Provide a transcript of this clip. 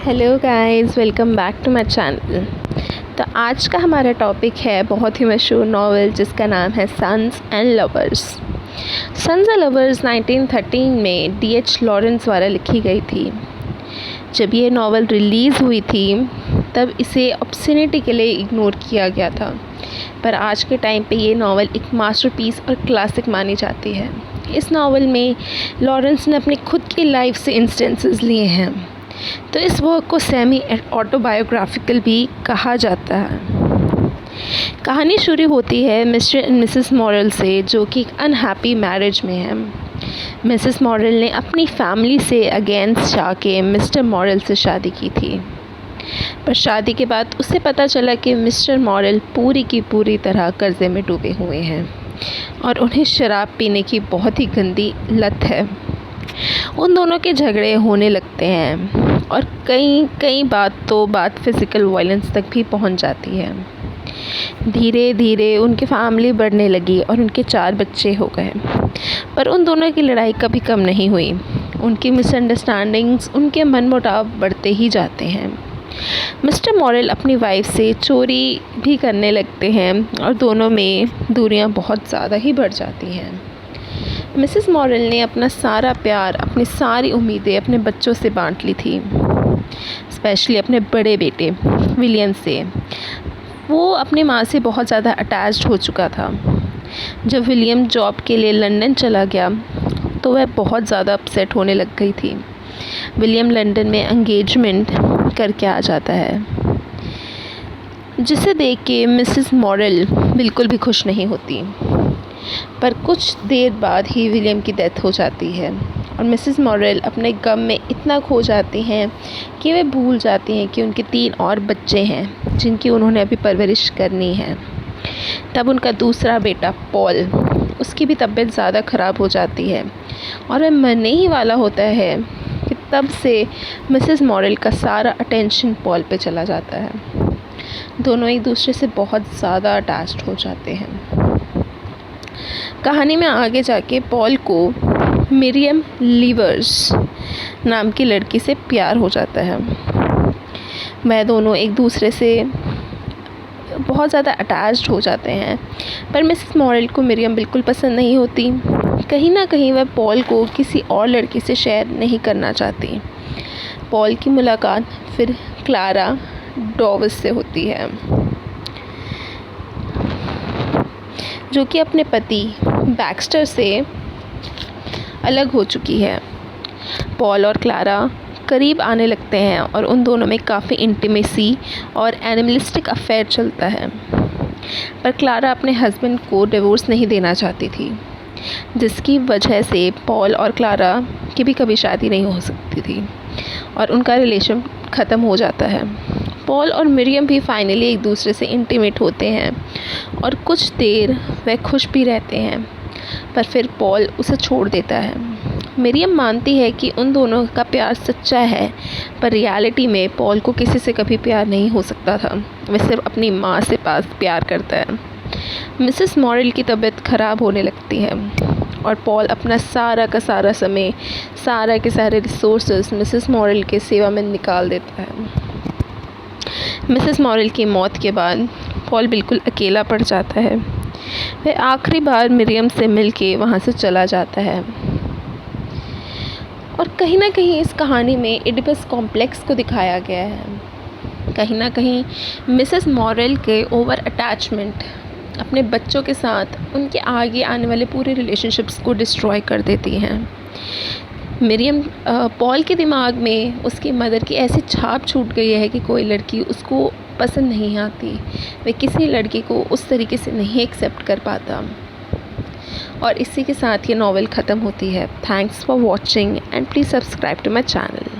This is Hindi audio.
Hello guys, welcome back to my channel. तो आज का हमारा टॉपिक है बहुत ही मशहूर नॉवेल जिसका नाम है Sons and Lovers. Sons and Lovers 1913 में D.H. लॉरेंस द्वारा लिखी गई थी। जब ये नॉवेल रिलीज़ हुई थी तब इसे ऑब्ससेनिटी के लिए इग्नोर किया गया था, पर आज के टाइम पे ये नॉवेल एक मास्टरपीस और क्लासिक मानी जाती है। इस नॉवेल में लॉरेंस ने अपनी खुद की लाइफ से इंस्टेंसेस लिए हैं, तो इस वर्क को सेमी ऑटोबायोग्राफिकल भी कहा जाता है। कहानी शुरू होती है मिस्टर एंड मिसेस मॉरल से, जो कि एक अनहैप्पी मैरिज में है। मिसेस मॉरल ने अपनी फैमिली से अगेंस्ट जाके मिस्टर मॉरल से शादी की थी, पर शादी के बाद उसे पता चला कि मिस्टर मॉरल पूरी की पूरी तरह कर्जे में डूबे हुए हैं और उन्हें शराब पीने की बहुत ही गंदी लत है। उन दोनों के झगड़े होने लगते हैं और कई बात फ़िज़िकल वायलेंस तक भी पहुंच जाती है। धीरे धीरे उनकी फैमिली बढ़ने लगी और उनके 4 बच्चे हो गए, पर उन दोनों की लड़ाई कभी कम नहीं हुई। उनकी मिसअंडरस्टैंडिंग्स, उनके मनमुटाव बढ़ते ही जाते हैं। मिस्टर मॉरल अपनी वाइफ से चोरी भी करने लगते हैं और दोनों में दूरियां बहुत ज़्यादा ही बढ़ जाती हैं। मिसेस मॉरल ने अपना सारा प्यार, अपनी सारी उम्मीदें अपने बच्चों से बांट ली थी, स्पेशली अपने बड़े बेटे विलियम से। वो अपनी माँ से बहुत ज़्यादा अटैच्ड हो चुका था। जब विलियम जॉब के लिए लंदन चला गया तो वह बहुत ज़्यादा अपसेट होने लग गई थी। विलियम लंदन में एंगेजमेंट करके आ जाता है, जिसे देख के मिसेस मॉरल बिल्कुल भी खुश नहीं होती। पर कुछ देर बाद ही विलियम की डेथ हो जाती है और मिसेस मॉरल अपने गम में इतना खो जाती हैं कि वे भूल जाती हैं कि उनके 3 और बच्चे हैं जिनकी उन्होंने अभी परवरिश करनी है। तब उनका दूसरा बेटा पॉल, उसकी भी तबीयत ज़्यादा ख़राब हो जाती है और वह मरने ही वाला होता है कि तब से मिसेस मॉरल का सारा अटेंशन पॉल पे चला जाता है। दोनों एक दूसरे से बहुत ज़्यादा अटैच्ड हो जाते हैं। कहानी में आगे जाके पॉल को मिरियम लीवर्स नाम की लड़की से प्यार हो जाता है। वह दोनों एक दूसरे से बहुत ज़्यादा अटैच्ड हो जाते हैं, पर मिसेस मॉरल को मिरियम बिल्कुल पसंद नहीं होती। कहीं ना कहीं वह पॉल को किसी और लड़की से शेयर नहीं करना चाहती। पॉल की मुलाकात फिर क्लारा डॉवस से होती है, जो कि अपने पति बैक्स्टर से अलग हो चुकी है। पॉल और क्लारा करीब आने लगते हैं और उन दोनों में काफ़ी इंटीमेसी और एनिमलिस्टिक अफेयर चलता है, पर क्लारा अपने हस्बैंड को डिवोर्स नहीं देना चाहती थी, जिसकी वजह से पॉल और क्लारा की भी कभी शादी नहीं हो सकती थी और उनका रिलेशन ख़त्म हो जाता है। पॉल और मिरियम भी फाइनली एक दूसरे से इंटीमेट होते हैं और कुछ देर वह खुश भी रहते हैं, पर फिर पॉल उसे छोड़ देता है। मिरियम मानती है कि उन दोनों का प्यार सच्चा है, पर रियलिटी में पॉल को किसी से कभी प्यार नहीं हो सकता था। वह सिर्फ अपनी माँ से पास प्यार करता है। मिसेस मॉरल की तबीयत ख़राब होने लगती है और पॉल अपना सारा का सारा समय, सारा के सारे रिसोर्सेज मिसेस मॉरल के सेवा में निकाल देता है। मिसेस मॉरल की मौत के बाद पॉल बिल्कुल अकेला पड़ जाता है। वह आखिरी बार मिरियम से मिलके वहाँ से चला जाता है और कहीं ना कहीं इस कहानी में इडिपस कॉम्प्लेक्स को दिखाया गया है। कहीं ना कहीं मिसेस मॉरल के ओवर अटैचमेंट अपने बच्चों के साथ उनके आगे आने वाले पूरे रिलेशनशिप्स को डिस्ट्रॉय कर देती हैं। मिरियम पॉल के दिमाग में उसकी मदर की ऐसी छाप छूट गई है कि कोई लड़की उसको पसंद नहीं आती, वह किसी लड़की को उस तरीके से नहीं एक्सेप्ट कर पाता। और इसी के साथ ये नॉवेल ख़त्म होती है। Thanks for watching and please subscribe to my channel.